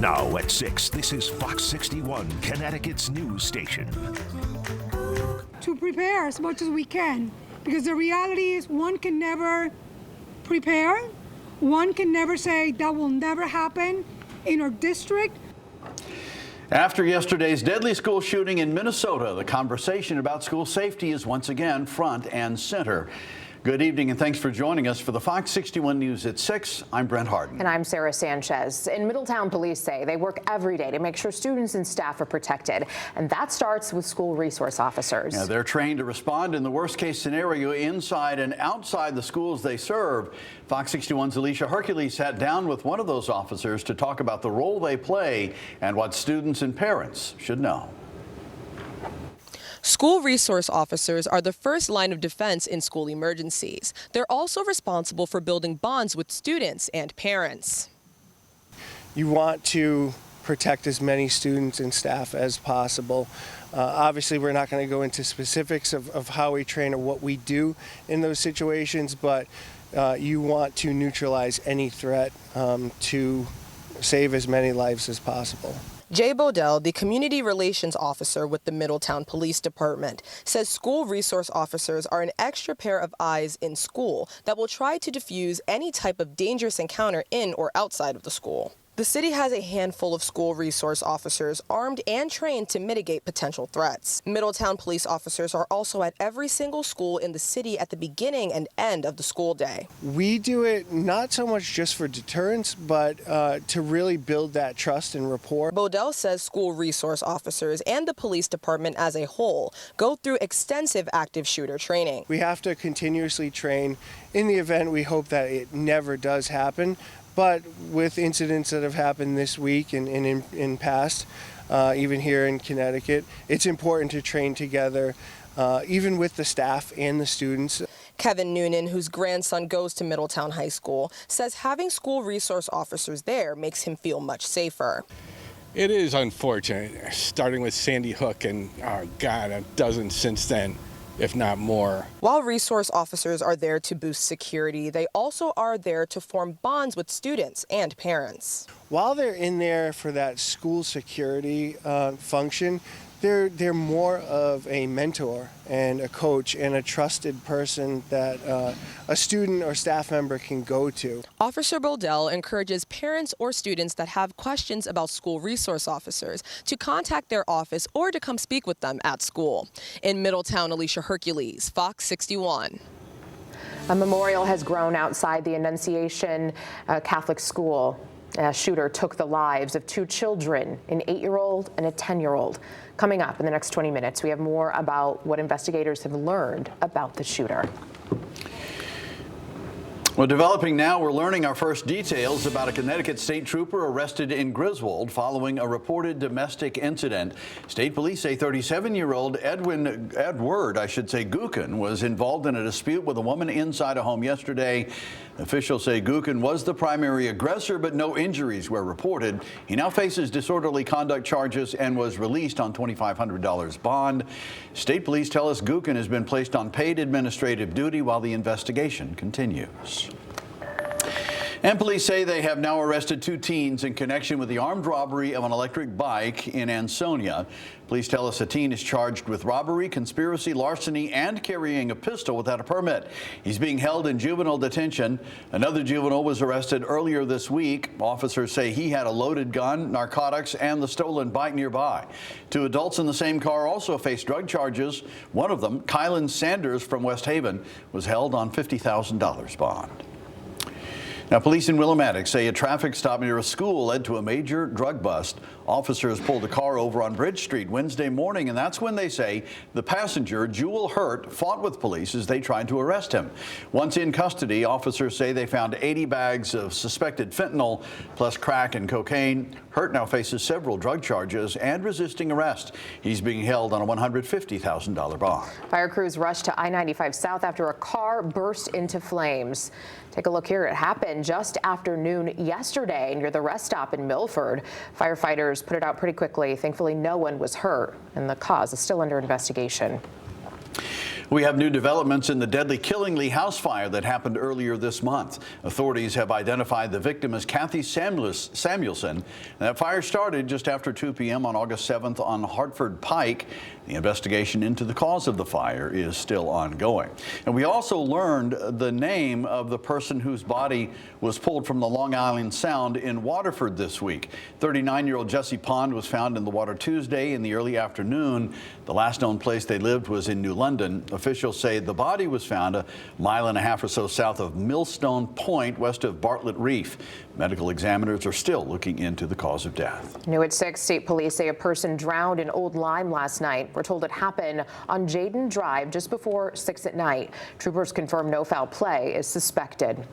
Now at 6, this is Fox 61, Connecticut's news station. To prepare as much as we can, because the reality is one can never prepare, one can never say that will never happen in our district. After yesterday's deadly school shooting in Minnesota, the conversation about school safety is once again front and center. Good evening and thanks for joining us for the Fox 61 News at 6. I'm Brent Harden. And I'm Sarah Sanchez. In Middletown, police say they work every day to make sure students and staff are protected. And that starts with school resource officers. Yeah, they're trained to respond in the worst case scenario inside and outside the schools they serve. Fox 61's Alicia Hercules sat down with one of those officers to talk about the role they play and what students and parents should know. School resource officers are the first line of defense in school emergencies. They're also responsible for building bonds with students and parents. You want to protect as many students and staff as possible. Obviously, we're not going to go into specifics of how we train or what we do in those situations, but you want to neutralize any threat to save as many lives as possible. Jay Bodell, the community relations officer with the Middletown Police Department, says school resource officers are an extra pair of eyes in school that will try to defuse any type of dangerous encounter in or outside of the school. The city has a handful of school resource officers armed and trained to mitigate potential threats. Middletown police officers are also at every single school in the city at the beginning and end of the school day. We do it not so much just for deterrence, but to really build that trust and rapport. Bodell says school resource officers and the police department as a whole go through extensive active shooter training. We have to continuously train. In the event, we hope that it never does happen. But with incidents that have happened this week and in past, even here in Connecticut, it's important to train together, even with the staff and the students. Kevin Noonan, whose grandson goes to Middletown High School, says having school resource officers there makes him feel much safer. It is unfortunate, starting with Sandy Hook and, oh God, a dozen since then, if not more. While resource officers are there to boost security, they also are there to form bonds with students and parents. While they're in there for that school security function, they're more of a mentor and a coach and a trusted person that a student or staff member can go to. Officer Bodell encourages parents or students that have questions about school resource officers to contact their office or to come speak with them at school. In Middletown, Alicia Hercules, Fox 61. A memorial has grown outside the Annunciation Catholic School. A shooter took the lives of two children, an 8-year-old and a 10-year-old. Coming up in the next 20 minutes, we have more about what investigators have learned about the shooter. Well, developing now, we're learning our first details about a Connecticut state trooper arrested in Griswold following a reported domestic incident. State police say 37-year-old Edward Gukin was involved in a dispute with a woman inside a home yesterday. Officials say Gukin was the primary aggressor, but no injuries were reported. He now faces disorderly conduct charges and was released on $2,500 bond. State police tell us Gukin has been placed on paid administrative duty while the investigation continues. And police say they have now arrested two teens in connection with the armed robbery of an electric bike in Ansonia. Police tell us a teen is charged with robbery, conspiracy, larceny, and carrying a pistol without a permit. He's being held in juvenile detention. Another juvenile was arrested earlier this week. Officers say he had a loaded gun, narcotics, and the stolen bike nearby. Two adults in the same car also faced drug charges. One of them, Kylan Sanders from West Haven, was held on $50,000 bond. Now, police in Willimantic say a traffic stop near a school led to a major drug bust. Officers pulled a car over on Bridge Street Wednesday morning, and that's when they say the passenger, Jewel Hurt, fought with police as they tried to arrest him. Once in custody, officers say they found 80 bags of suspected fentanyl, plus crack and cocaine. Hurt now faces several drug charges and resisting arrest. He's being held on a $150,000 bond. Fire crews rushed to I-95 South after a car burst into flames. Take a look here. It happened just after noon yesterday near the rest stop in Milford. Firefighters put it out pretty quickly. Thankfully, no one was hurt, and the cause is still under investigation. We have new developments in the deadly Killingly house fire that happened earlier this month. Authorities have identified the victim as Kathy Samuelson. And that fire started just after 2 p.m. on August 7th on Hartford Pike. The investigation into the cause of the fire is still ongoing. And we also learned the name of the person whose body was pulled from the Long Island Sound in Waterford this week. 39-year-old Jesse Pond was found in the water Tuesday in the early afternoon. The last known place they lived was in New London. Officials say the body was found a mile and a half or so south of Millstone Point, west of Bartlett Reef. Medical examiners are still looking into the cause of death. New at 6, state police say a person drowned in Old Lyme last night. We're told it happened on Jaden Drive just before 6 at night. Troopers confirm no foul play is suspected.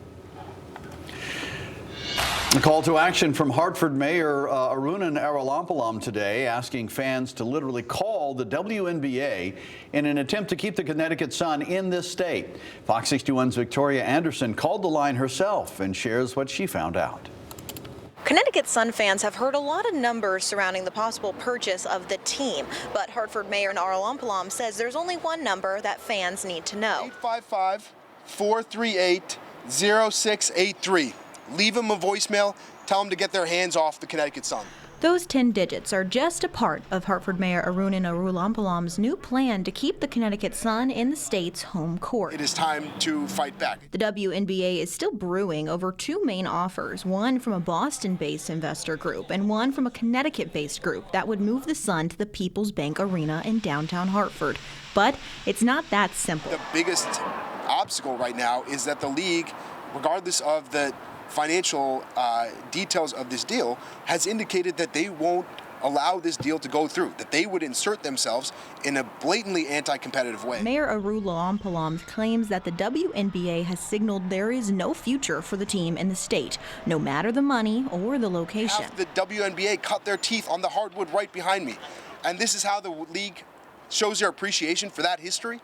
A call to action from Hartford Mayor Arunan Arulampalam today, asking fans to literally call the WNBA in an attempt to keep the Connecticut Sun in this state. Fox 61's Victoria Anderson called the line herself and shares what she found out. Connecticut Sun fans have heard a lot of numbers surrounding the possible purchase of the team, but Hartford Mayor Arulampalam says there's only one number that fans need to know. 855-438-0683. Leave them a voicemail, tell them to get their hands off the Connecticut Sun. Those 10 digits are just a part of Hartford Mayor Arunan Arulampalam's new plan to keep the Connecticut Sun in the state's home court. It is time to fight back. The WNBA is still brewing over two main offers, one from a Boston-based investor group and one from a Connecticut-based group that would move the Sun to the People's Bank Arena in downtown Hartford. But it's not that simple. The biggest obstacle right now is that the league, regardless of the financial details of this deal, has indicated that they won't allow this deal to go through, that they would insert themselves in a blatantly anti-competitive way. Mayor Arulampalam claims that the WNBA has signaled there is no future for the team in the state, no matter the money or the location. The WNBA cut their teeth on the hardwood right behind me, and this is how the league shows their appreciation for that history,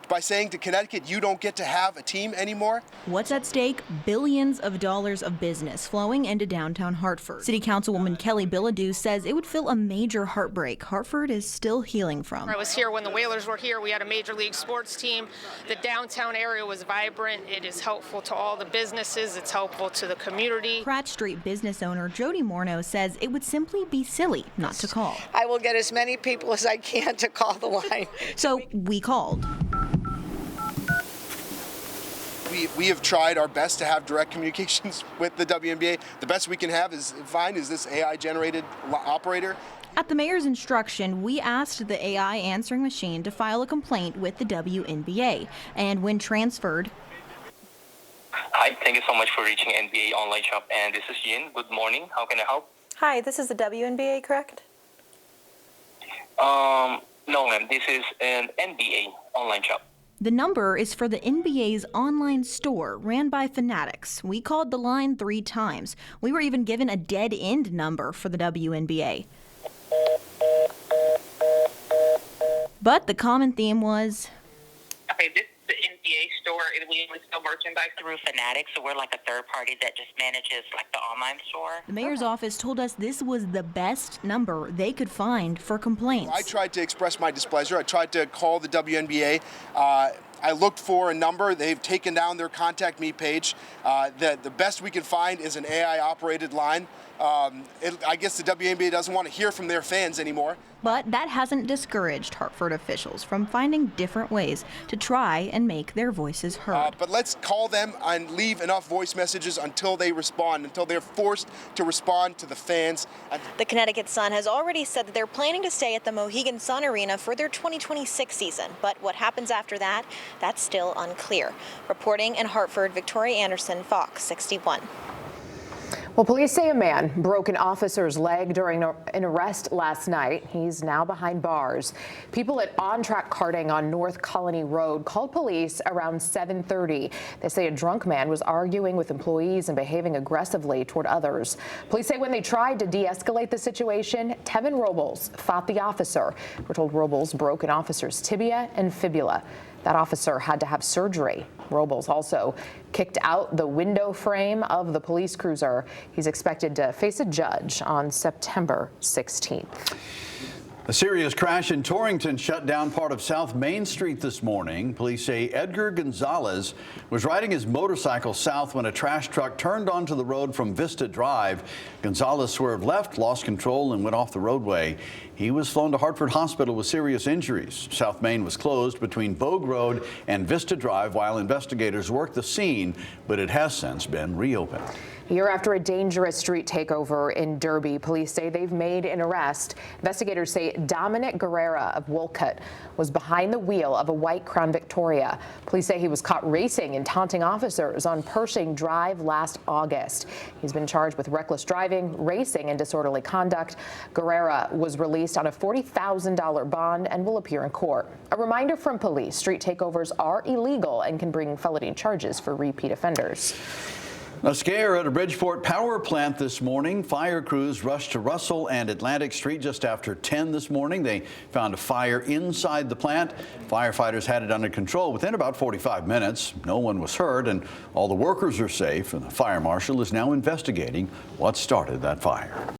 by saying to Connecticut, you don't get to have a team anymore. What's at stake? Billions of dollars of business flowing into downtown Hartford. City Councilwoman Kelly Bilodeau says it would feel a major heartbreak Hartford is still healing from. I was here when the Whalers were here. We had a major league sports team. The downtown area was vibrant. It is helpful to all the businesses. It's helpful to the community. Pratt Street business owner Jody Morneau says it would simply be silly not to call. I will get as many people as I can to call the line. So we called. We have tried our best to have direct communications with the WNBA. The best we can have is this AI-generated operator. At the mayor's instruction, we asked the AI answering machine to file a complaint with the WNBA. And when transferred... Hi, thank you so much for reaching NBA Online Shop. And this is Yin. Good morning. How can I help? Hi, this is the WNBA, correct? No, ma'am. This is an NBA Online Shop. The number is for the NBA's online store ran by Fanatics. We called the line 3 times. We were even given a dead-end number for the WNBA. But the common theme was... Okay, this is the NBA store. We only sell merchandise through Fanatics, so we're like a third party that just manages like the online store. The mayor's office told us this was the best number they could find for complaints. I tried to express my displeasure. I tried to call the WNBA. I looked for a number. They've taken down their Contact Me page. The best we can find is an AI-operated line. I guess the WNBA doesn't want to hear from their fans anymore. But that hasn't discouraged Hartford officials from finding different ways to try and make their voices heard. But let's call them and leave enough voice messages until they respond, until they're forced to respond to the fans. The Connecticut Sun has already said that they're planning to stay at the Mohegan Sun Arena for their 2026 season. But what happens after that, that's still unclear. Reporting in Hartford, Victoria Anderson, Fox 61. Well, police say a man broke an officer's leg during an arrest last night. He's now behind bars. People at On Track Karting on North Colony Road called police around 7:30. They say a drunk man was arguing with employees and behaving aggressively toward others. Police say when they tried to de-escalate the situation, Tevin Robles fought the officer. We're told Robles broke an officer's tibia and fibula. That officer had to have surgery. Robles also kicked out the window frame of the police cruiser. He's expected to face a judge on September 16th. A serious crash in Torrington shut down part of South Main Street this morning. Police say Edgar Gonzalez was riding his motorcycle south when a trash truck turned onto the road from Vista Drive. Gonzalez swerved left, lost control, and went off the roadway. He was flown to Hartford Hospital with serious injuries. South Main was closed between Bogue Road and Vista Drive while investigators worked the scene, but it has since been reopened. A year after a dangerous street takeover in Derby, police say they've made an arrest. Investigators say Dominic Guerrera of Wolcott was behind the wheel of a white Crown Victoria. Police say he was caught racing and taunting officers on Pershing Drive last August. He's been charged with reckless driving, racing, and disorderly conduct. Guerrera was released on a $40,000 bond and will appear in court. A reminder from police, street takeovers are illegal and can bring felony charges for repeat offenders. A scare at a Bridgeport power plant this morning. Fire crews rushed to Russell and Atlantic Street just after 10 this morning. They found a fire inside the plant. Firefighters had it under control within about 45 minutes. No one was hurt, and all the workers are safe. And the fire marshal is now investigating what started that fire.